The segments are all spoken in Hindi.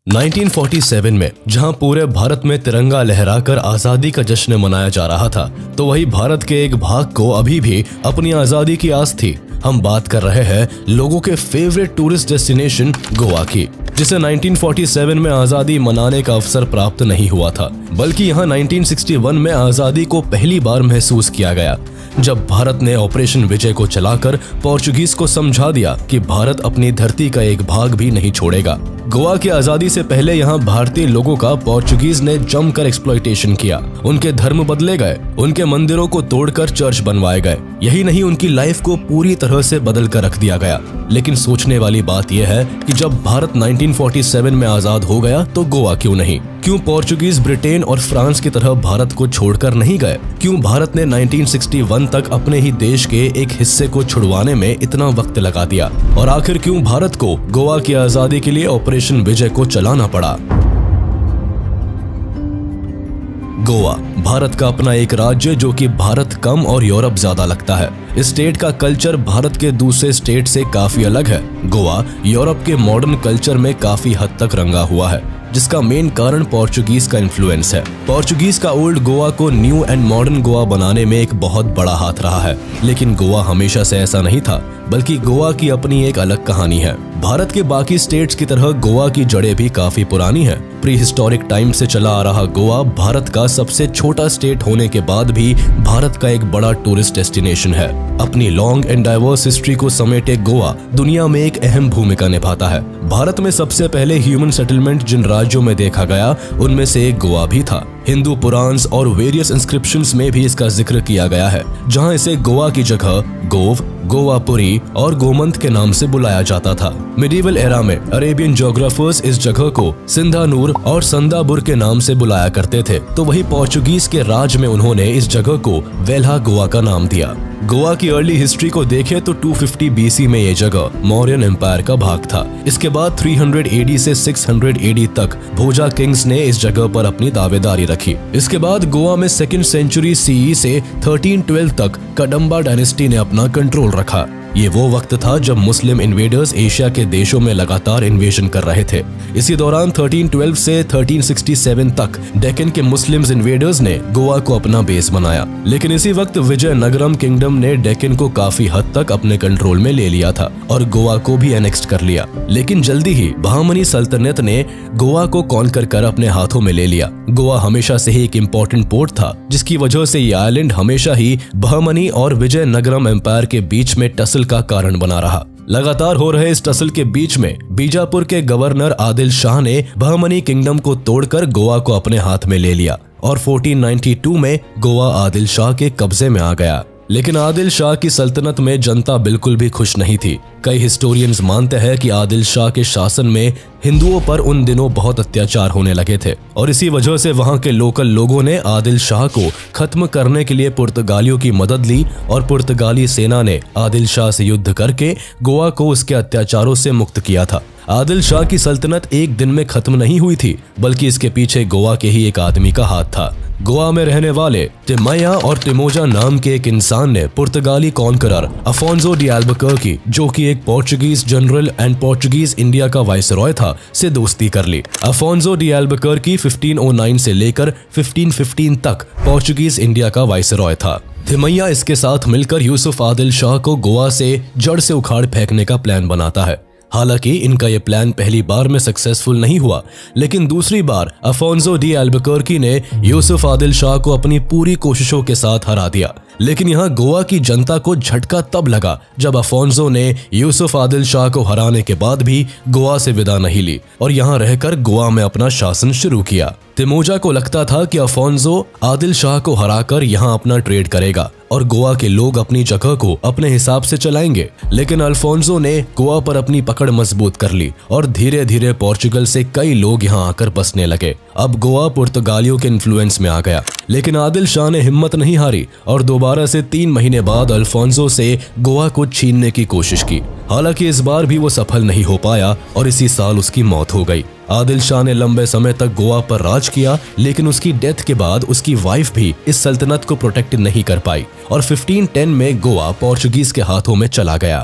1947 में जहां पूरे भारत में तिरंगा लहराकर आजादी का जश्न मनाया जा रहा था, तो वही भारत के एक भाग को अभी भी अपनी आजादी की आस थी। हम बात कर रहे हैं लोगों के फेवरेट टूरिस्ट डेस्टिनेशन गोवा की, जिसे 1947 में आजादी मनाने का अवसर प्राप्त नहीं हुआ था, बल्कि यहाँ 1961 में आजादी को पहली बार महसूस किया गया, जब भारत ने ऑपरेशन विजय को चलाकर पोर्चुगीज को समझा दिया कि भारत अपनी धरती का एक भाग भी नहीं छोड़ेगा। गोवा की आजादी से पहले यहाँ भारतीय लोगों का पोर्चुगीज ने जमकर एक्सप्लॉयटेशन किया। उनके धर्म बदले गए, उनके मंदिरों को तोड़कर चर्च बनवाए गए। यही नहीं, उनकी लाइफ को पूरी तरह से बदल कर रख दिया गया। लेकिन सोचने वाली बात यह है कि जब भारत 1947 में आजाद हो गया तो गोवा क्यों नहीं? क्यों पोर्चुगीज ब्रिटेन और फ्रांस की तरह भारत को छोड़कर नहीं गए? क्यों भारत ने 1961 तक अपने ही देश के एक हिस्से को छुड़वाने में इतना वक्त लगा दिया? और आखिर क्यों भारत को गोवा की आजादी के लिए ऑपरेशन विजय को चलाना पड़ा? गोवा भारत का अपना एक राज्य, जो कि भारत कम और यूरोप ज्यादा लगता है। इस स्टेट का कल्चर भारत के दूसरे स्टेट से काफी अलग है। गोवा यूरोप के मॉडर्न कल्चर में काफी हद तक रंगा हुआ है, जिसका मेन कारण पोर्चुगीज का इन्फ्लुएंस है। पोर्चुगीज का ओल्ड गोवा को न्यू एंड मॉडर्न गोवा बनाने में एक बहुत बड़ा हाथ रहा है। लेकिन गोवा हमेशा से ऐसा नहीं था, बल्कि गोवा की अपनी एक अलग कहानी है। भारत के बाकी स्टेट्स की तरह गोवा की जड़ें भी काफी पुरानी है। प्री हिस्टोरिक टाइम से चला आ रहा गोवा भारत का सबसे छोटा स्टेट होने के बाद भी भारत का एक बड़ा टूरिस्ट डेस्टिनेशन है। अपनी लॉन्ग एंड डाइवर्स हिस्ट्री को समेटे गोवा दुनिया में एक अहम भूमिका निभाता है। भारत में सबसे पहले ह्यूमन सेटलमेंट जिन राज्यों में देखा गया, उनमें से एक गोवा भी था। हिंदू पुराण्स और वेरियस इंस्क्रिप्शंस में भी इसका जिक्र किया गया है, जहां इसे गोवा की जगह गोव, गोवापुरी और गोमंत के नाम से बुलाया जाता था। मिडीवल एरा में अरेबियन ज्योग्राफर्स इस जगह को सिंधानूर और संदाबुर के नाम से बुलाया करते थे, तो वही पोर्चुगीज के राज में उन्होंने इस जगह को वेल्हा गोवा का नाम दिया। गोवा की अर्ली हिस्ट्री को देखें तो 250 BC में ये जगह मौर्यन एम्पायर का भाग था। इसके बाद 300 AD से 600 AD तक भोजा किंग्स ने इस जगह पर अपनी दावेदारी रखी। इसके बाद गोवा में 2nd सेंचुरी CE से 1312 तक कदंबा डायनेस्टी ने अपना कंट्रोल रखा। ये वो वक्त था जब मुस्लिम इन्वेडर्स एशिया के देशों में लगातार इन्वेजन कर रहे थे। इसी दौरान 1312 से 1367 तक डेक्कन के मुस्लिम्स इन्वेडर्स ने गोवा को अपना बेस बनाया। लेकिन इसी वक्त विजयनगरम किंगडम ने डेक्कन को काफी हद तक अपने कंट्रोल में ले लिया था और गोवा को भी एनेक्स्ट कर लिया। लेकिन जल्दी ही बहमनी सल्तनत ने गोवा को कॉन्कर कर अपने हाथों में ले लिया। गोवा हमेशा से ही एक इम्पोर्टेंट पोर्ट था, जिसकी वजह से ये आइलैंड हमेशा ही बहमनी और विजयनगरम एम्पायर के बीच में टसल का कारण बना रहा। लगातार हो रहे इस टसल के बीच में बीजापुर के गवर्नर आदिल शाह ने बहमनी किंगडम को तोड़कर गोवा को अपने हाथ में ले लिया और 1492 में गोवा आदिल शाह के कब्जे में आ गया। लेकिन आदिल शाह की सल्तनत में जनता बिल्कुल भी खुश नहीं थी। कई हिस्टोरियंस मानते हैं कि आदिल शाह के शासन में हिंदुओं पर उन दिनों बहुत अत्याचार होने लगे थे और इसी वजह से वहां के लोकल लोगों ने आदिल शाह को खत्म करने के लिए पुर्तगालियों की मदद ली और पुर्तगाली सेना ने आदिल शाह से युद्ध करके गोवा को उसके अत्याचारों से मुक्त किया था। आदिल शाह की सल्तनत एक दिन में खत्म नहीं हुई थी, बल्कि इसके पीछे गोवा के ही एक आदमी का हाथ था। गोवा में रहने वाले तिमैया और तिमोजा नाम के एक इंसान ने पुर्तगाली कॉन्करर अफोंसो डी अल्बुकर्की, जो कि एक Portuguese general and Portuguese India का वाइसरॉय था, से दोस्ती कर ली। अफोंसो डी अल्बुकर्की 1509 से लेकर 1515 तक पोर्चुगीज इंडिया का वाइसरॉय था। तिमैया इसके साथ मिलकर यूसुफ आदिल शाह को गोवा से जड़ से उखाड़ फेंकने का प्लान बनाता है। हालांकि इनका ये प्लान पहली बार में सक्सेसफुल नहीं हुआ, लेकिन दूसरी बार अफोंसो डी अल्बुकर्की ने यूसुफ आदिल शाह को अपनी पूरी कोशिशों के साथ हरा दिया। लेकिन यहाँ गोवा की जनता को झटका तब लगा जब अफोंसो ने यूसुफ आदिल शाह को हराने के बाद भी गोवा से विदा नहीं ली और यहाँ रहकर गोवा में अपना शासन शुरू किया। तिमोजा को लगता था कि अफोंसो आदिल शाह को हराकर यहाँ अपना ट्रेड करेगा और गोवा के लोग अपनी जगह को अपने हिसाब से चलाएंगे। लेकिन अल्फोंसो ने गोवा पर अपनी पकड़ मजबूत कर ली और धीरे धीरे पोर्चुगल से कई लोग यहाँ आकर बसने लगे। अब गोवा पुर्तगालियों के इन्फ्लुएंस में आ गया। लेकिन आदिल शाह ने हिम्मत नहीं हारी और दोबारा से 3 महीने बाद अल्फोंसो से गोवा को छीनने की कोशिश की। हालांकि इस बार भी वो सफल नहीं हो पाया और इसी साल उसकी मौत हो गई। आदिल शाह ने लंबे समय तक गोवा पर राज किया, लेकिन उसकी डेथ के बाद उसकी वाइफ भी इस सल्तनत को प्रोटेक्ट नहीं कर पाई और 1510 में गोवा पोर्चुगीज के हाथों में चला गया।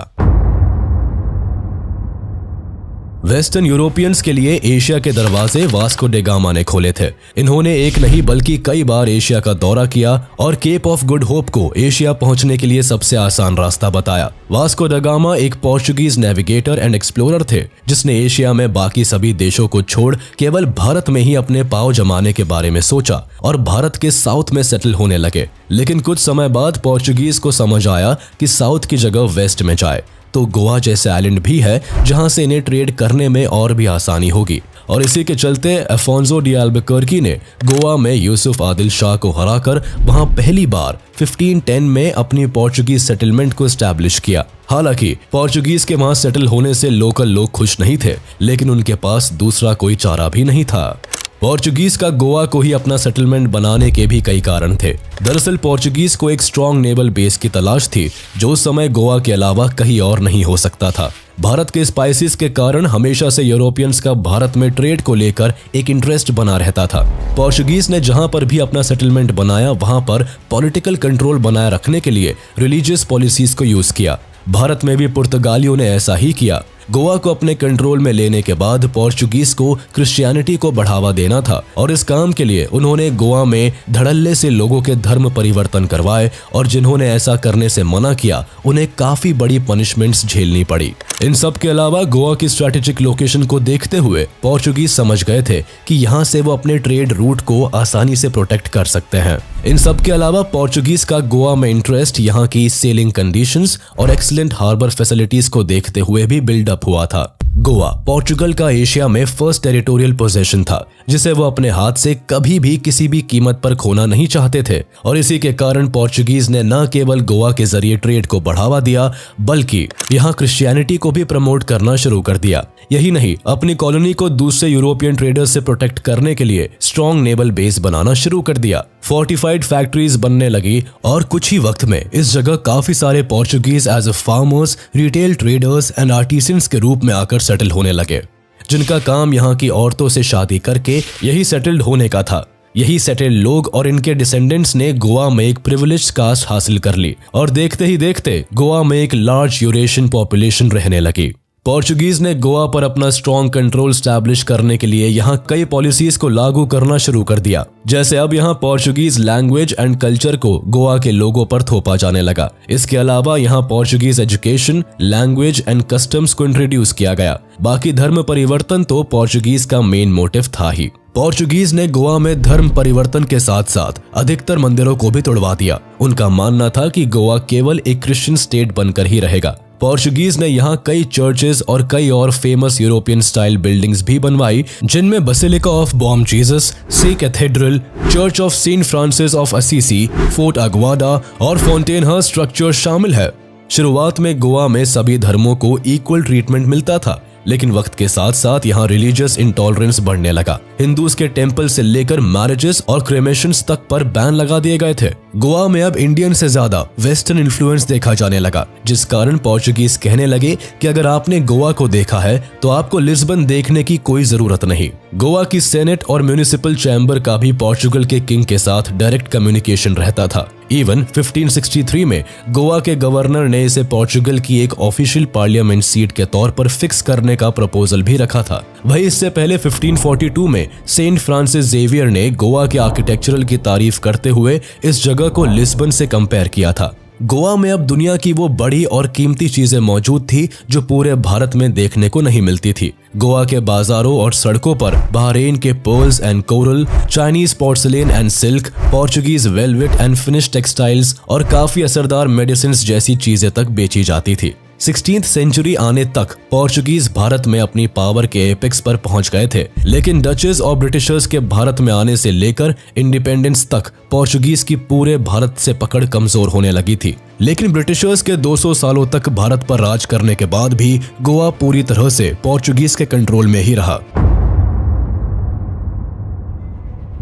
वेस्टर्न यूरोपियंस के लिए एशिया के दरवाजे वास्को डे गामा ने खोले थे। इन्होंने एक नहीं बल्कि कई बार एशिया का दौरा किया और केप ऑफ गुड होप को एशिया पहुंचने के लिए सबसे आसान रास्ता बताया। वास्को डे गामा एक पोर्चुगीज नेविगेटर एंड एक्सप्लोरर थे जिसने एशिया में बाकी सभी देशों को छोड़ केवल भारत में ही अपने पांव जमाने के बारे में सोचा और भारत के साउथ में सेटल होने लगे। लेकिन कुछ समय बाद पोर्चुगीज को समझ आया कि साउथ की जगह वेस्ट में जाए तो गोवा जैसे आइलैंड भी है जहां से इन्हें ट्रेड करने में और भी आसानी होगी। और इसी के चलते अफोंसो डी अल्बुकर्की ने गोवा में यूसुफ आदिल शाह को हराकर वहां पहली बार 1510 में अपनी पोर्चुगीज सेटलमेंट को एस्टैब्लिश किया। हालांकि पोर्चुगीज के वहां सेटल होने से लोकल लोग खुश नहीं थे, लेकिन उनके पास दूसरा कोई चारा भी नहीं था। पोर्चुगीज का गोवा को ही अपना सेटलमेंट बनाने के भी कई कारण थे। दरअसल पोर्चुगीज को एक स्ट्रॉन्ग नेवल बेस की तलाश थी जो उस समय गोवा के अलावा कहीं और नहीं हो सकता था। भारत के स्पाइसेस के कारण हमेशा से यूरोपियंस का भारत में ट्रेड को लेकर एक इंटरेस्ट बना रहता था। पोर्चुगीज ने जहां पर भी अपना सेटलमेंट बनाया वहां पर पॉलिटिकल कंट्रोल बनाए रखने के लिए रिलीजियस पॉलिसीज को यूज किया। भारत में भी पुर्तगालियों ने ऐसा ही किया। गोवा को अपने कंट्रोल में लेने के बाद पोर्चुगीज को क्रिश्चियनिटी को बढ़ावा देना था और इस काम के लिए उन्होंने गोवा में धड़ल्ले से लोगों के धर्म परिवर्तन करवाए और जिन्होंने ऐसा करने से मना किया उन्हें काफी बड़ी पनिशमेंट्स झेलनी पड़ी। इन सब के अलावा गोवा की स्ट्रैटेजिक लोकेशन को देखते हुए पोर्चुगीज समझ गए थे कि यहाँ से वो अपने ट्रेड रूट को आसानी से प्रोटेक्ट कर सकते हैं। इन सब के अलावा पोर्चुगीज का गोवा में इंटरेस्ट यहाँ की सेलिंग कंडीशंस और एक्सीलेंट हार्बर फैसिलिटीज को देखते हुए भी बिल्डअप हुआ था। गोवा पोर्चुगल का एशिया में फर्स्ट टेरिटोरियल पोजेशन था जिसे वो अपने हाथ से कभी भी किसी भी कीमत पर खोना नहीं चाहते थे और इसी के कारण पोर्चुगीज ने न केवल गोवा के जरिए ट्रेड को बढ़ावा दिया बल्कि यहाँ क्रिश्चियनिटी को भी प्रमोट करना शुरू कर दिया। यही नहीं, अपनी कॉलोनी को दूसरे यूरोपियन ट्रेडर्स से प्रोटेक्ट करने के लिए स्ट्रॉन्ग नेवल बेस बनाना शुरू कर दिया। फोर्टिफाइड फैक्ट्रीज बनने लगी और कुछ ही वक्त में इस जगह काफी सारे Portuguese as a farmers, retail traders and artisans के रूप में आकर सेटल होने लगे, जिनका काम यहाँ की औरतों से शादी करके यही सेटल्ड होने का था। यही सेटल्ड लोग और इनके डिसेंडेंट्स ने गोवा में एक प्रिविलेज्ड कास्ट हासिल कर ली और देखते ही देखते गोवा में एक लार्ज यूरेशियन पॉपुलेशन रहने लगी। पोर्चुगीज ने गोवा पर अपना स्ट्रॉन्ग कंट्रोल स्टैब्लिश करने के लिए यहाँ कई पॉलिसीज को लागू करना शुरू कर दिया। जैसे अब यहाँ पोर्चुगीज लैंग्वेज एंड कल्चर को गोवा के लोगों पर थोपा जाने लगा। इसके अलावा यहाँ Portuguese education, language and customs को इंट्रोड्यूस किया गया। बाकी धर्म परिवर्तन तो पोर्चुगीज का मेन मोटिव था ही। पोर्चुगीज ने गोवा में धर्म परिवर्तन के साथ साथ अधिकतर मंदिरों को भी तोड़वा दिया। उनका मानना था कि गोवा केवल एक क्रिश्चियन स्टेट बनकर ही रहेगा। पोर्चुगीज ने यहाँ कई चर्चेज और कई और फेमस यूरोपियन स्टाइल बिल्डिंग्स भी बनवाई, जिनमें basilica of Bom Jesus, Se cathedral, church of saint Francis of Assisi, fort Aguada और फोंटेनहर्स्ट स्ट्रक्चर शामिल है। शुरुआत में गोवा में सभी धर्मों को इक्वल ट्रीटमेंट मिलता था, लेकिन वक्त के साथ साथ यहाँ रिलीजियस इंटॉलरेंस बढ़ने लगा। हिंदूज के टेम्पल से लेकर मैरिजेस और क्रेमेशंस तक पर बैन लगा दिए गए थे। गोवा में अब इंडियन से ज्यादा वेस्टर्न इन्फ्लुएंस देखा जाने लगा, जिस कारण पोर्चुगीज कहने लगे कि अगर आपने गोवा को देखा है तो आपको लिस्बन देखने की कोई जरूरत नहीं। गोवा की सेनेट और म्यूनिसिपल चैम्बर का भी पोर्चुगल के किंग के साथ डायरेक्ट कम्युनिकेशन रहता था। इवन 1563 में गोवा के गवर्नर ने इसे पोर्चुगल की एक ऑफिशियल पार्लियामेंट सीट के तौर पर फिक्स करने का प्रपोजल भी रखा था। वही इससे पहले 1542 में सेंट फ्रांसिस जेवियर ने गोवा के आर्किटेक्चरल की तारीफ करते हुए इस जगह को लिस्बन से कंपेयर किया था। गोवा में अब दुनिया की वो बड़ी और कीमती चीजें मौजूद थी जो पूरे भारत में देखने को नहीं मिलती थी। गोवा के बाजारों और सड़कों पर बहरीन के pearls and coral, Chinese porcelain and silk, Portuguese velvet and finish textiles और काफी असरदार मेडिसिन जैसी चीजें तक बेची जाती थी। 16th सेंचुरी आने तक पोर्चुगीज भारत में अपनी पावर के एपेक्स पर पहुंच गए थे, लेकिन डचेस और ब्रिटिशर्स के भारत में आने से लेकर इंडिपेंडेंस तक पोर्चुगीज की पूरे भारत से पकड़ कमजोर होने लगी थी। लेकिन ब्रिटिशर्स के 200 सालों तक भारत पर राज करने के बाद भी गोवा पूरी तरह से पोर्चुगीज के कंट्रोल में ही रहा।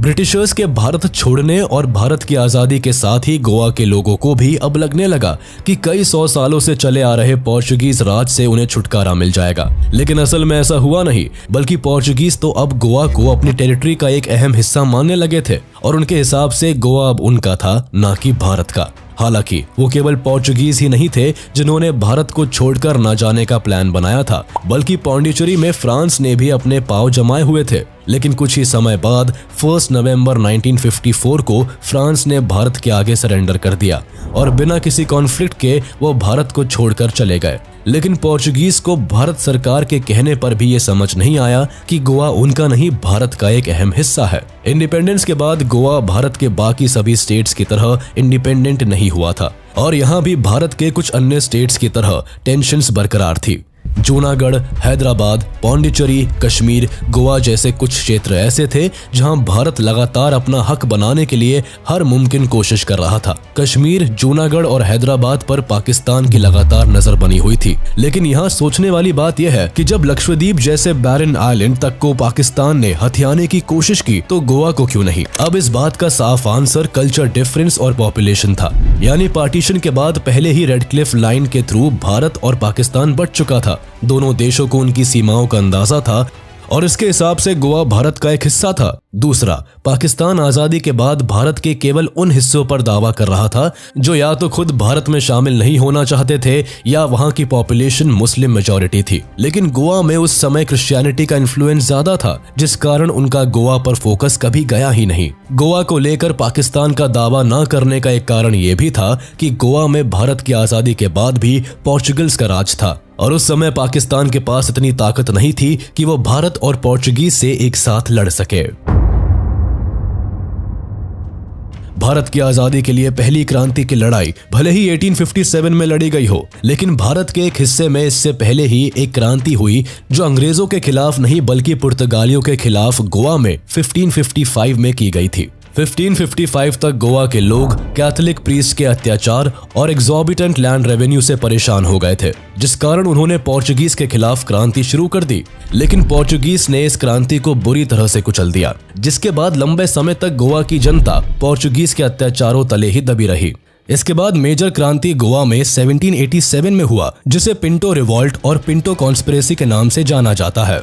ब्रिटिशर्स के भारत छोड़ने और भारत की आजादी के साथ ही गोवा के लोगों को भी अब लगने लगा कि कई 100 सालों से चले आ रहे पोर्चुगीज राज से उन्हें छुटकारा मिल जाएगा। लेकिन असल में ऐसा हुआ नहीं, बल्कि पोर्चुगीज तो अब गोवा को अपनी टेरिटरी का एक अहम हिस्सा मानने लगे थे और उनके हिसाब से गोवा अब उनका था, ना कि भारत का। हालांकि वो केवल पोर्चुगीज ही नहीं थे जिन्होंने भारत को छोड़कर न जाने का प्लान बनाया था, बल्कि पौंडीचेरी में फ्रांस ने भी अपने पांव जमाए हुए थे। लेकिन कुछ ही समय बाद 1 नवंबर 1954 को फ्रांस ने भारत के आगे सरेंडर कर दिया और बिना किसी कॉन्फ्लिक्ट के वो भारत को छोड़कर चले गए। लेकिन पोर्चुगीज को भारत सरकार के कहने पर भी ये समझ नहीं आया कि गोवा उनका नहीं, भारत का एक अहम हिस्सा है। इंडिपेंडेंस के बाद गोवा भारत के बाकी सभी स्टेट्स की तरह इंडिपेंडेंट नहीं हुआ था और यहाँ भी भारत के कुछ अन्य स्टेट्स की तरह टेंशन्स बरकरार थी। जूनागढ़, हैदराबाद, पौंडीचेरी, कश्मीर, गोवा जैसे कुछ क्षेत्र ऐसे थे जहां भारत लगातार अपना हक बनाने के लिए हर मुमकिन कोशिश कर रहा था। कश्मीर, जूनागढ़ और हैदराबाद पर पाकिस्तान की लगातार नजर बनी हुई थी। लेकिन यहाँ सोचने वाली बात यह है कि जब लक्षद्वीप जैसे बैरन आइलैंड तक को पाकिस्तान ने हथियाने की कोशिश की तो गोवा को क्यों नहीं? अब इस बात का साफ आंसर कल्चर डिफरेंस और पॉपुलेशन था। यानी पार्टीशन के बाद पहले ही रेड क्लिफ लाइन के थ्रू भारत और पाकिस्तान बट चुका था। दोनों देशों को उनकी सीमाओं का अंदाजा था और इसके हिसाब से गोवा भारत का एक हिस्सा था। दूसरा, पाकिस्तान आजादी के बाद भारत के केवल उन हिस्सों पर दावा कर रहा था जो या तो खुद भारत में शामिल नहीं होना चाहते थे या वहां की पॉपुलेशन मुस्लिम मेजॉरिटी थी। लेकिन गोवा में उस समय क्रिश्चियनिटी का इन्फ्लुएंस ज्यादा था, जिस कारण उनका गोवा पर फोकस कभी गया ही नहीं। गोवा को लेकर पाकिस्तान का दावा न करने का एक कारण ये भी था कि गोवा में भारत की आजादी के बाद भी पोर्चुगल्स का राज था और उस समय पाकिस्तान के पास इतनी ताकत नहीं थी कि वो भारत और पोर्चुगीज से एक साथ लड़ सके। भारत की आजादी के लिए पहली क्रांति की लड़ाई भले ही 1857 में लड़ी गई हो, लेकिन भारत के एक हिस्से में इससे पहले ही एक क्रांति हुई जो अंग्रेजों के खिलाफ नहीं बल्कि पुर्तगालियों के खिलाफ गोवा में 1555 में की गई थी। 1555 तक गोवा के लोग कैथोलिक प्रीस्ट के अत्याचार और एग्जॉर्बिटेंट लैंड रेवेन्यू से परेशान हो गए थे, जिस कारण उन्होंने पोर्चुगीज के खिलाफ क्रांति शुरू कर दी। लेकिन पोर्चुगीज ने इस क्रांति को बुरी तरह से कुचल दिया, जिसके बाद लंबे समय तक गोवा की जनता पोर्चुगीज के अत्याचारों तले ही दबी रही। इसके बाद मेजर क्रांति गोवा में 1787 में हुआ, जिसे पिंटो रिवॉल्ट और पिंटो कॉन्स्पिरेसी के नाम से जाना जाता है।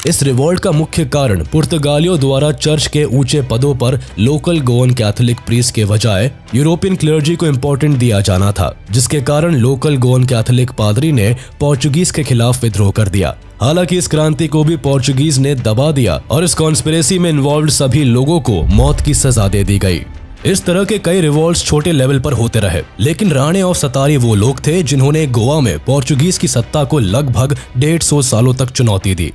इस रिवॉल्ट का मुख्य कारण पुर्तगालियों द्वारा चर्च के ऊंचे पदों पर लोकल गोवन कैथोलिक प्रीस्ट के बजाय यूरोपियन क्लर्जी को इम्पोर्टेंट दिया जाना था, जिसके कारण लोकल गोवन कैथोलिक पादरी ने पोर्चुगीज के खिलाफ विद्रोह कर दिया। हालांकि इस क्रांति को भी पोर्चुगीज ने दबा दिया और इस कॉन्स्पिरेसी में इन्वॉल्व सभी लोगों को मौत की सजा दे दी गई। इस तरह के कई रिवॉल्ट्स छोटे लेवल पर होते रहे, लेकिन राणे और सतारी वो लोग थे जिन्होंने गोवा में पोर्चुगीज की सत्ता को लगभग 150 सालों तक चुनौती दी।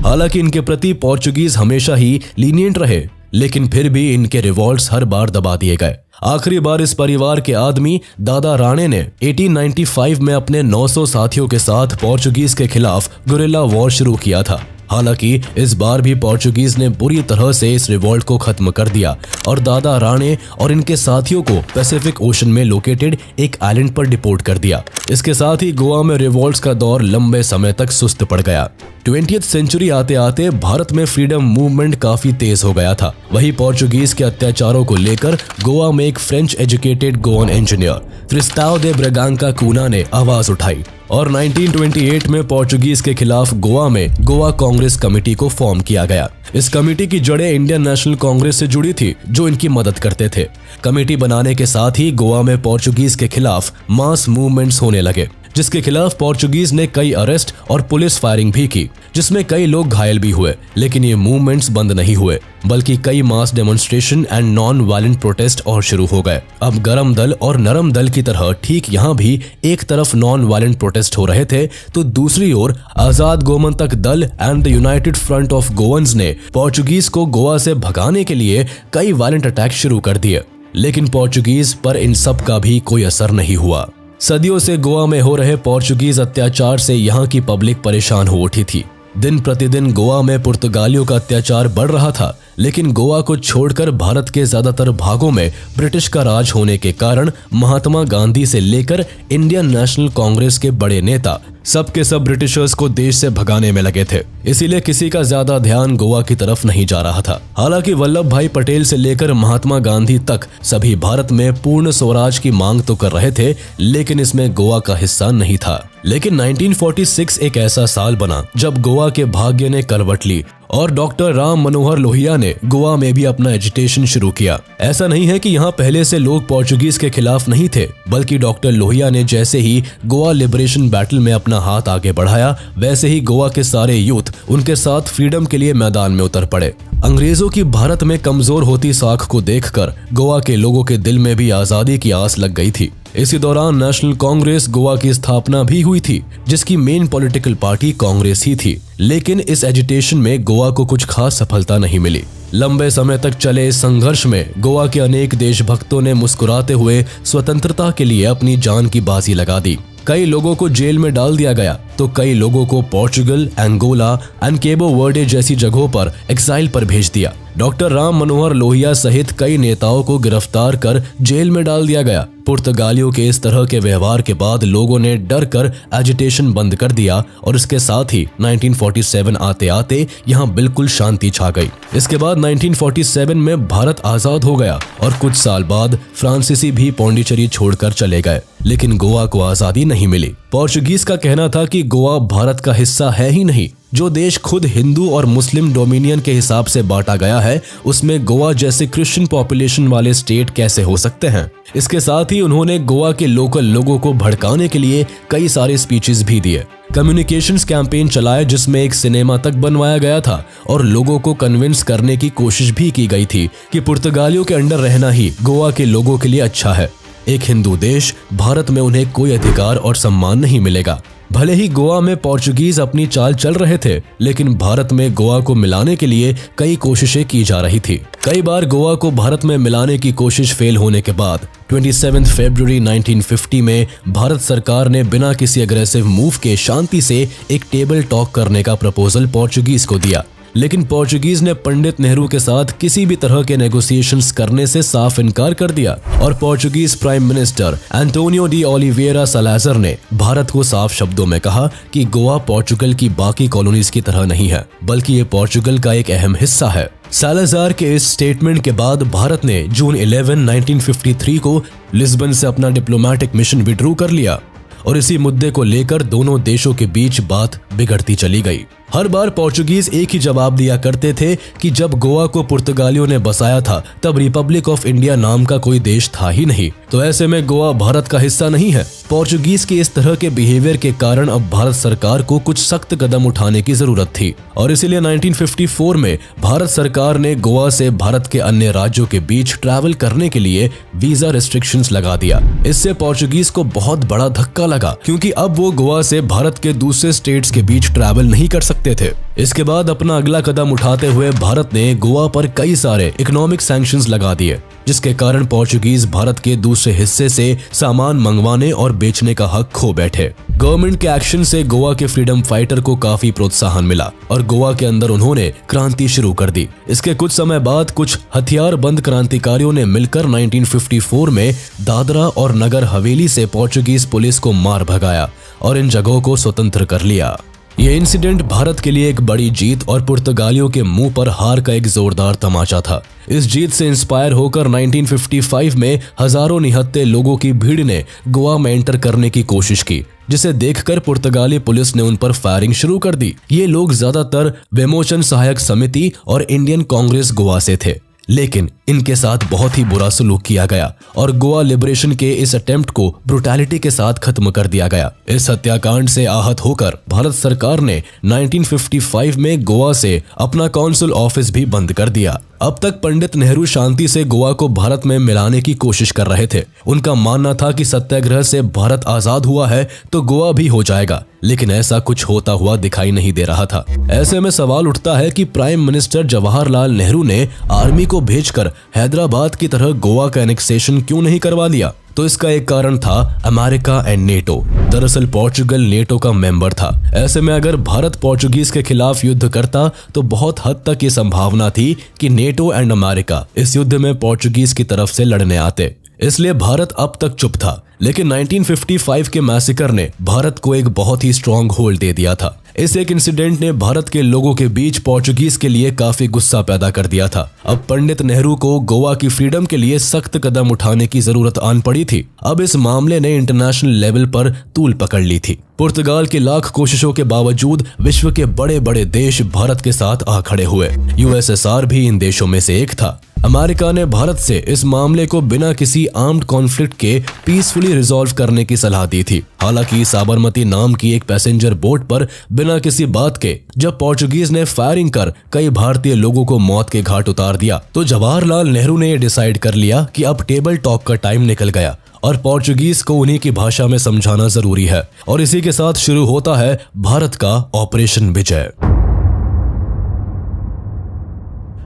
हालांकि इनके प्रति पोर्चुगीज हमेशा ही लीनियंट रहे, लेकिन फिर भी इनके रिवॉल्ट्स हर बार दबा दिए गए। आखिरी बार इस परिवार के आदमी दादा राणे ने 1895 में अपने 900 साथियों के साथ पोर्चुगीज के खिलाफ गुरिल्ला वॉर शुरू किया था। हालांकि इस बार भी पोर्चुगीज ने बुरी तरह से इस रिवॉल्ट को खत्म कर दिया और दादा राणे और इनके साथियों को पैसिफिक ओशन में लोकेटेड एक आइलैंड पर डिपोर्ट कर दिया। इसके साथ ही गोवा में रिवॉल्ट्स का दौर लंबे समय तक सुस्त पड़ गया। 20th सेंचुरी आते आते भारत में फ्रीडम मूवमेंट काफी तेज हो गया था। वही पोर्चुगीज के अत्याचारों को लेकर गोवा में एक फ्रेंच एजुकेटेड गोवन इंजीनियर त्रिस्ताओ दे ब्रागांका कूना ने आवाज उठाई और 1928 में पोर्चुगीज के खिलाफ गोवा में गोवा कांग्रेस कमेटी को फॉर्म किया गया। इस कमेटी की जड़ें इंडियन नेशनल कांग्रेस से जुड़ी थी, जो इनकी मदद करते थे। कमेटी बनाने के साथ ही गोवा में पोर्चुगीज के खिलाफ मास मूवमेंट्स होने लगे, जिसके खिलाफ पोर्चुगीज ने कई अरेस्ट और पुलिस फायरिंग भी की, जिसमें कई लोग घायल भी हुए। लेकिन ये मूवमेंट्स बंद नहीं हुए, बल्कि कई mass demonstration and non violent protest और शुरू हो गए। अब गरम दल और नरम दल की तरह ठीक यहाँ भी एक तरफ नॉन वायलेंट प्रोटेस्ट हो रहे थे, तो दूसरी ओर आजाद गोमंतक दल and the United front of गोवंस ने पोर्चुगीज को गोवा से भगाने के लिए कई वायलेंट अटैक शुरू कर दिए। लेकिन पोर्चुगीज पर इन सब का भी कोई असर नहीं हुआ। सदियों से गोवा में हो रहे पोर्चुगीज अत्याचार से यहाँ की पब्लिक परेशान हो उठी थी। दिन प्रतिदिन गोवा में पुर्तगालियों का अत्याचार बढ़ रहा था, लेकिन गोवा को छोड़कर भारत के ज्यादातर भागों में ब्रिटिश का राज होने के कारण महात्मा गांधी से लेकर इंडियन नेशनल कांग्रेस के बड़े नेता सब के सब ब्रिटिशर्स को देश से भगाने में लगे थे। इसीलिए किसी का ज्यादा ध्यान गोवा की तरफ नहीं जा रहा था। हालांकि वल्लभ भाई पटेल से लेकर महात्मा गांधी तक सभी भारत में पूर्ण स्वराज की मांग तो कर रहे थे, लेकिन इसमें गोवा का हिस्सा नहीं था। लेकिन 1946 एक ऐसा साल बना जब गोवा के भाग्य ने करवट ली और डॉक्टर राम मनोहर लोहिया ने गोवा में भी अपना एजिटेशन शुरू किया। ऐसा नहीं है कि यहाँ पहले से लोग पोर्चुगीज के खिलाफ नहीं थे, बल्कि डॉक्टर लोहिया ने जैसे ही गोवा लिबरेशन बैटल में अपना हाथ आगे बढ़ाया, वैसे ही गोवा के सारे यूथ उनके साथ फ्रीडम के लिए मैदान में उतर पड़े। अंग्रेजों की भारत में कमजोर होती साख को देखकर गोवा के लोगों के दिल में भी आजादी की आस लग गई थी। इसी दौरान नेशनल कांग्रेस गोवा की स्थापना भी हुई थी, जिसकी मेन पॉलिटिकल पार्टी कांग्रेस ही थी। लेकिन इस एजिटेशन में गोवा को कुछ खास सफलता नहीं मिली। लंबे समय तक चले इस संघर्ष में गोवा के अनेक देशभक्तों ने मुस्कुराते हुए स्वतंत्रता के लिए अपनी जान की बाजी लगा दी। कई लोगों को जेल में डाल दिया गया तो कई लोगों को पोर्चुगल, एंगोला एंड केबो वर्डे जैसी जगहों पर एक्साइल पर भेज दिया। डॉक्टर राम मनोहर लोहिया सहित कई नेताओं को गिरफ्तार कर जेल में डाल दिया गया। पुर्तगालियों के इस तरह के व्यवहार के बाद लोगों ने डर कर एजिटेशन बंद कर दिया और इसके साथ ही 1947 आते आते यहाँ बिल्कुल शांति छा गई। इसके बाद 1947 में भारत आजाद हो गया और कुछ साल बाद फ्रांसीसी भी पौंडीचेरी छोड़कर चले गए, लेकिन गोवा को आजादी नहीं मिली। पोर्चुगीज का कहना था कि गोवा भारत का हिस्सा है ही नहीं। जो देश खुद हिंदू और मुस्लिम डोमिनियन के हिसाब से बांटा गया है, उसमें गोवा जैसे क्रिश्चियन पॉपुलेशन वाले स्टेट कैसे हो सकते हैं। इसके साथ ही उन्होंने गोवा के लोकल लोगों को भड़काने के लिए कई सारे स्पीचेस भी दिए। कम्युनिकेशंस कैंपेन चलाए जिसमें एक सिनेमा तक बनवाया गया था और लोगों को कन्विंस करने की कोशिश भी की गई थी कि पुर्तगालियों के अंडर रहना ही गोवा के लोगों के लिए अच्छा है। एक हिंदू देश भारत में उन्हें कोई अधिकार और सम्मान नहीं मिलेगा। भले ही गोवा में पोर्चुगीज अपनी चाल चल रहे थे, लेकिन भारत में गोवा को मिलाने के लिए कई कोशिशें की जा रही थी। कई बार गोवा को भारत में मिलाने की कोशिश फेल होने के बाद 27 फरवरी 1950 में भारत सरकार ने बिना किसी अग्रेसिव मूव के शांति से एक टेबल टॉक करने का प्रपोजल पोर्चुगीज को दिया। लेकिन पोर्चुगीज ने पंडित नेहरू के साथ किसी भी तरह के नेगोशिएशंस करने से साफ इनकार कर दिया और Portuguese prime minister Antonio de Oliveira Salazar ने भारत को साफ शब्दों में कहा कि गोवा पोर्चुगल की बाकी कॉलोनीज की तरह नहीं है, बल्कि ये पोर्चुगल का एक अहम हिस्सा है। सालाज़ार के इस स्टेटमेंट के बाद भारत ने जून 11, 1953 को लिस्बन से अपना डिप्लोमेटिक मिशन विड्रू कर लिया और इसी मुद्दे को लेकर दोनों देशों के बीच बात बिगड़ती चली गई। हर बार पोर्चुगीज एक ही जवाब दिया करते थे कि जब गोवा को पुर्तगालियों ने बसाया था तब रिपब्लिक ऑफ इंडिया नाम का कोई देश था ही नहीं, तो ऐसे में गोवा भारत का हिस्सा नहीं है। पोर्चुगीज के इस तरह के बिहेवियर के कारण अब भारत सरकार को कुछ सख्त कदम उठाने की जरूरत थी और इसीलिए 1954 में भारत सरकार ने गोवा से भारत के अन्य राज्यों के बीच ट्रैवल करने के लिए वीजा रिस्ट्रिक्शंस लगा दिया। इससे पोर्चुगीज को बहुत बड़ा धक्का लगा, क्योंकि अब वो गोवा से भारत के दूसरे स्टेट्स के बीच ट्रैवल नहीं कर सकते थे। इसके बाद अपना अगला कदम उठाते हुए भारत ने गोवा पर कई सारे इकोनॉमिक सैंक्शंस लगा दिए, जिसके कारण पोर्चुगीज भारत के दूसरे हिस्से से सामान मंगवाने और बेचने का हक खो बैठे। गवर्नमेंट के एक्शन से गोवा के फ्रीडम फाइटर को काफी प्रोत्साहन मिला और गोवा के अंदर उन्होंने क्रांति शुरू कर दी। इसके कुछ समय बाद कुछ हथियारबंद क्रांतिकारियों ने मिलकर 1954 में दादरा और नगर हवेली से पोर्चुगीज पुलिस को मार भगाया और इन जगहों को स्वतंत्र कर लिया। ये इंसिडेंट भारत के लिए एक बड़ी जीत और पुर्तगालियों के मुंह पर हार का एक जोरदार तमाचा था। इस जीत से इंस्पायर होकर 1955 में हजारों निहत्थे लोगों की भीड़ ने गोवा में एंटर करने की कोशिश की, जिसे देखकर पुर्तगाली पुलिस ने उन पर फायरिंग शुरू कर दी। ये लोग ज्यादातर विमोचन सहायक समिति और इंडियन कांग्रेस गोवा से थे, लेकिन इनके साथ बहुत ही बुरा सलूक किया गया और गोवा लिबरेशन के इस अटेम्प्ट को ब्रुटैलिटी के साथ खत्म कर दिया गया। इस हत्याकांड से आहत होकर भारत सरकार ने 1955 में गोवा से अपना कॉन्सुल ऑफिस भी बंद कर दिया। अब तक पंडित नेहरू शांति से गोवा को भारत में मिलाने की कोशिश कर रहे थे। उनका मानना था कि सत्याग्रह से भारत आजाद हुआ है तो गोवा भी हो जाएगा, लेकिन ऐसा कुछ होता हुआ दिखाई नहीं दे रहा था। ऐसे में सवाल उठता है कि प्राइम मिनिस्टर जवाहरलाल नेहरू ने आर्मी को भेजकर हैदराबाद की तरह गोवा का एनेक्सेशन क्यों नहीं करवा दिया? तो इसका एक कारण था अमेरिका एंड नेटो। दरअसल पोर्चुगल नेटो का मेंबर था। ऐसे में अगर भारत पोर्चुगीज के खिलाफ युद्ध करता तो बहुत हद तक ये संभावना थी कि नेटो एंड अमेरिका इस युद्ध में पोर्चुगीज की तरफ से लड़ने आते। इसलिए भारत अब तक चुप था। लेकिन 1955 के मैसेकर ने भारत को एक बहुत ही स्ट्रॉन्ग होल्ड दे दिया था। इस एक इंसिडेंट ने भारत के लोगों के बीच पोर्चुगीज के लिए काफी गुस्सा पैदा कर दिया था। अब पंडित नेहरू को गोवा की फ्रीडम के लिए सख्त कदम उठाने की जरूरत आन पड़ी थी। अब इस मामले ने इंटरनेशनल लेवल पर तूल पकड़ ली थी। पुर्तगाल की लाख कोशिशों के बावजूद विश्व के बड़े बड़े देश भारत के साथ आ खड़े हुए। यूएसएसआर भी इन देशों में से एक था। अमेरिका ने भारत से इस मामले को बिना किसी आर्म्ड कॉन्फ्लिक्ट के पीसफुली रिजॉल्व करने की सलाह दी थी। हालांकि साबरमती नाम की एक पैसेंजर बोट पर बिना किसी बात के जब पोर्चुगीज ने फायरिंग कर कई भारतीय लोगों को मौत के घाट उतार दिया, तो जवाहरलाल नेहरू ने डिसाइड कर लिया कि अब टेबल टॉक का टाइम निकल गया और पोर्चुगीज को उन्हीं की भाषा में समझाना जरूरी है। और इसी के साथ शुरू होता है भारत का ऑपरेशन विजय।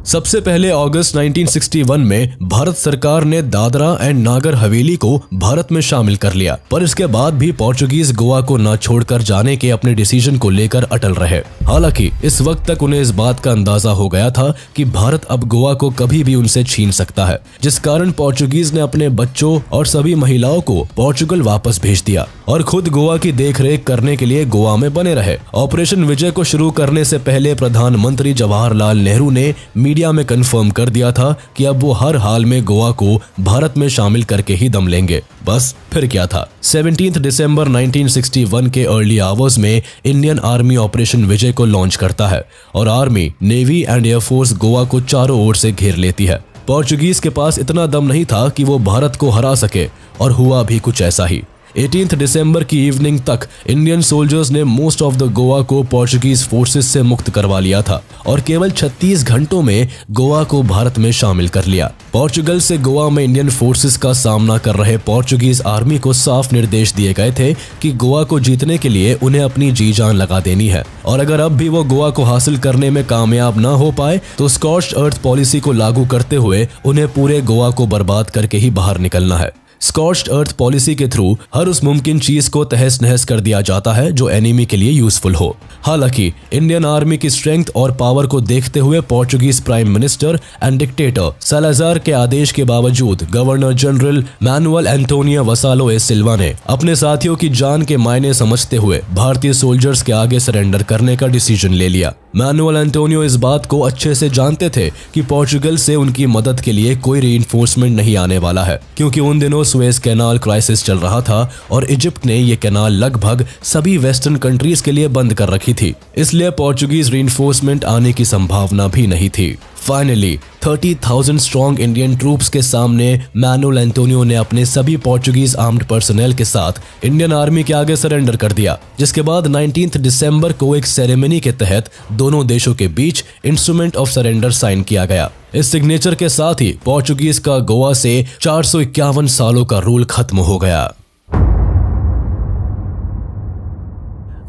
सबसे पहले अगस्त 1961 में भारत सरकार ने दादरा एंड नागर हवेली को भारत में शामिल कर लिया, पर इसके बाद भी पोर्चुगीज गोवा को न छोड़कर जाने के अपने डिसीजन को लेकर अटल रहे। हालांकि इस वक्त तक उन्हें इस बात का अंदाजा हो गया था कि भारत अब गोवा को कभी भी उनसे छीन सकता है, जिस कारण पोर्चुगीज ने अपने बच्चों और सभी महिलाओं को पोर्चुगल वापस भेज दिया और खुद गोवा की देखरेख करने के लिए गोवा में बने रहे। ऑपरेशन विजय को शुरू करने से पहले प्रधानमंत्री जवाहरलाल नेहरू ने मीडिया में कंफर्म कर दिया था कि अब वो हर हाल में गोवा को भारत में शामिल करके ही दम लेंगे। बस फिर क्या था। 17 दिसंबर 1961 के अर्ली आवर्स में इंडियन आर्मी ऑपरेशन विजय को लॉन्च करता है और army, navy and air force Goa को चारों ओर से घेर लेती है। पोर्चुगीज के पास इतना दम नहीं था कि वो भारत को हरा सके और हुआ भी कुछ ऐसा ही। 18 दिसंबर की इवनिंग तक इंडियन सोल्जर्स ने मोस्ट ऑफ द गोवा को पोर्चुगीज फोर्सेस से मुक्त करवा लिया था और केवल 36 घंटों में गोवा को भारत में शामिल कर लिया। पोर्चुगल से गोवा में इंडियन फोर्सेस का सामना कर रहे पोर्चुगीज आर्मी को साफ निर्देश दिए गए थे कि गोवा को जीतने के लिए उन्हें अपनी जी जान लगा देनी है और अगर अब भी वो गोवा को हासिल करने में कामयाब न हो पाए तो स्कॉच्ड अर्थ पॉलिसी को लागू करते हुए उन्हें पूरे गोवा को बर्बाद करके ही बाहर निकलना है। स्कॉच्ड अर्थ पॉलिसी के थ्रू हर उस मुमकिन चीज को तहस नहस कर दिया जाता है जो एनिमी के लिए यूजफुल हो। हालांकि इंडियन आर्मी की स्ट्रेंथ और पावर को देखते हुए Portuguese prime minister and dictator Salazar के आदेश के बावजूद गवर्नर जनरल मैनुअल एंटोनियो वसालो ए सिल्वा ने अपने साथियों की जान के मायने समझते हुए भारतीय सोल्जर्स के आगे सरेंडर करने का डिसीजन ले लिया। मैनुअल एंटोनियो इस बात को अच्छे से जानते थे कि पोर्चुगल से उनकी मदद के लिए कोई रीइंफोर्समेंट नहीं आने वाला है, क्योंकि उन दिनों सुएज कैनाल क्राइसिस चल रहा था और इजिप्ट ने ये कैनाल लगभग सभी वेस्टर्न कंट्रीज के लिए बंद कर रखी थी, इसलिए पोर्चुगीज रीइंफोर्समेंट आने की संभावना भी नहीं थी। फाइनली 30,000 स्ट्रॉन्ग इंडियन ट्रूप्स के सामने मैनुअल एंटोनियो ने अपने सभी पोर्चुगीज आर्म्ड पर्सनल के साथ इंडियन आर्मी के आगे सरेंडर कर दिया, जिसके बाद 19 दिसंबर को एक सेरेमनी के तहत दोनों देशों के बीच इंस्ट्रूमेंट ऑफ सरेंडर साइन किया गया। इस सिग्नेचर के साथ ही पोर्चुगीज का गोवा से 451 सालों का रूल खत्म हो गया।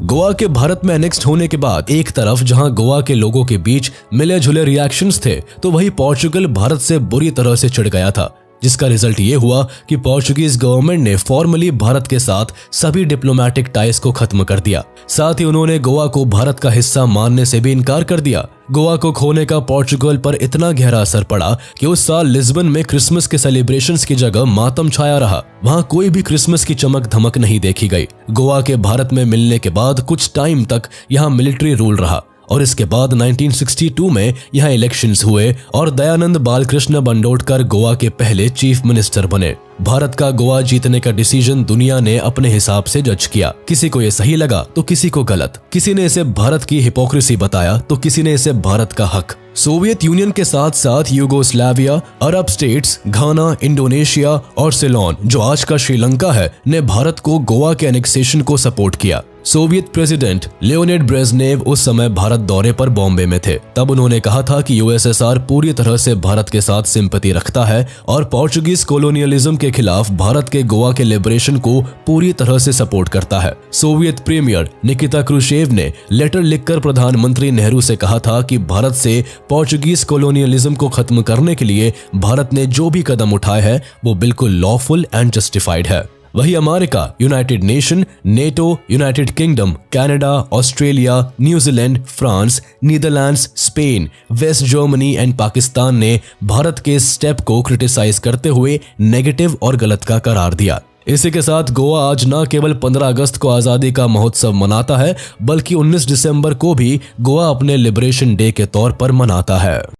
गोवा के भारत में एनेक्स्ड होने के बाद एक तरफ जहां गोवा के लोगों के बीच मिले जुले रिएक्शंस थे, तो वहीं पोर्चुगल भारत से बुरी तरह से चिढ़ गया था, जिसका रिजल्ट ये हुआ कि पोर्चुगीज गवर्नमेंट ने फॉर्मली भारत के साथ सभी डिप्लोमेटिक टाइज को खत्म कर दिया। साथ ही उन्होंने गोवा को भारत का हिस्सा मानने से भी इनकार कर दिया। गोवा को खोने का पोर्चुगल पर इतना गहरा असर पड़ा कि उस साल लिस्बन में क्रिसमस के सेलिब्रेशंस की जगह मातम छाया रहा। वहां कोई भी क्रिसमस की चमक धमक नहीं देखी गई। गोवा के भारत में मिलने के बाद कुछ टाइम तक यहाँ मिलिट्री रूल रहा और इसके बाद 1962 में यहाँ इलेक्शंस हुए और दयानंद बालकृष्ण बंडोडकर गोवा के पहले चीफ मिनिस्टर बने। भारत का गोवा जीतने का डिसीजन दुनिया ने अपने हिसाब से जज किया। किसी को ये सही लगा तो किसी को गलत, किसी ने इसे भारत की हिपोक्रेसी बताया तो किसी ने इसे भारत का हक। सोवियत यूनियन के साथ साथ यूगोस्लाविया, अरब स्टेट्स, घाना, इंडोनेशिया और सिलोन, जो आज का श्रीलंका है, ने भारत को गोवा के एनेक्सेशन को सपोर्ट किया। सोवियत प्रेसिडेंट लियोनिड ब्रेजनेव उस समय भारत दौरे पर बॉम्बे में थे। तब उन्होंने कहा था कि यूएसएसआर पूरी तरह से भारत के साथ सिंपैथी रखता है और पोर्चुगीज कोलोनियलिज्म के खिलाफ भारत के गोवा के लिबरेशन को पूरी तरह से सपोर्ट करता है। सोवियत प्रीमियर निकिता क्रुश्चेव ने लेटर लिखकर प्रधानमंत्री नेहरू से कहा था कि भारत से पोर्चुगीज कोलोनियलिज्म को खत्म करने के लिए भारत ने जो भी कदम उठाए हैं वो बिल्कुल लॉफुल एंड जस्टिफाइड है। वही America, United Nation, NATO, United Kingdom, Canada, Australia, New Zealand, France, Netherlands, Spain, West Germany and Pakistan ने भारत के इस स्टेप को क्रिटिसाइज करते हुए नेगेटिव और गलत का करार दिया। इसी के साथ गोवा आज न केवल 15 अगस्त को आज़ादी का महोत्सव मनाता है, बल्कि 19 दिसंबर को भी गोवा अपने लिबरेशन डे के तौर पर मनाता है।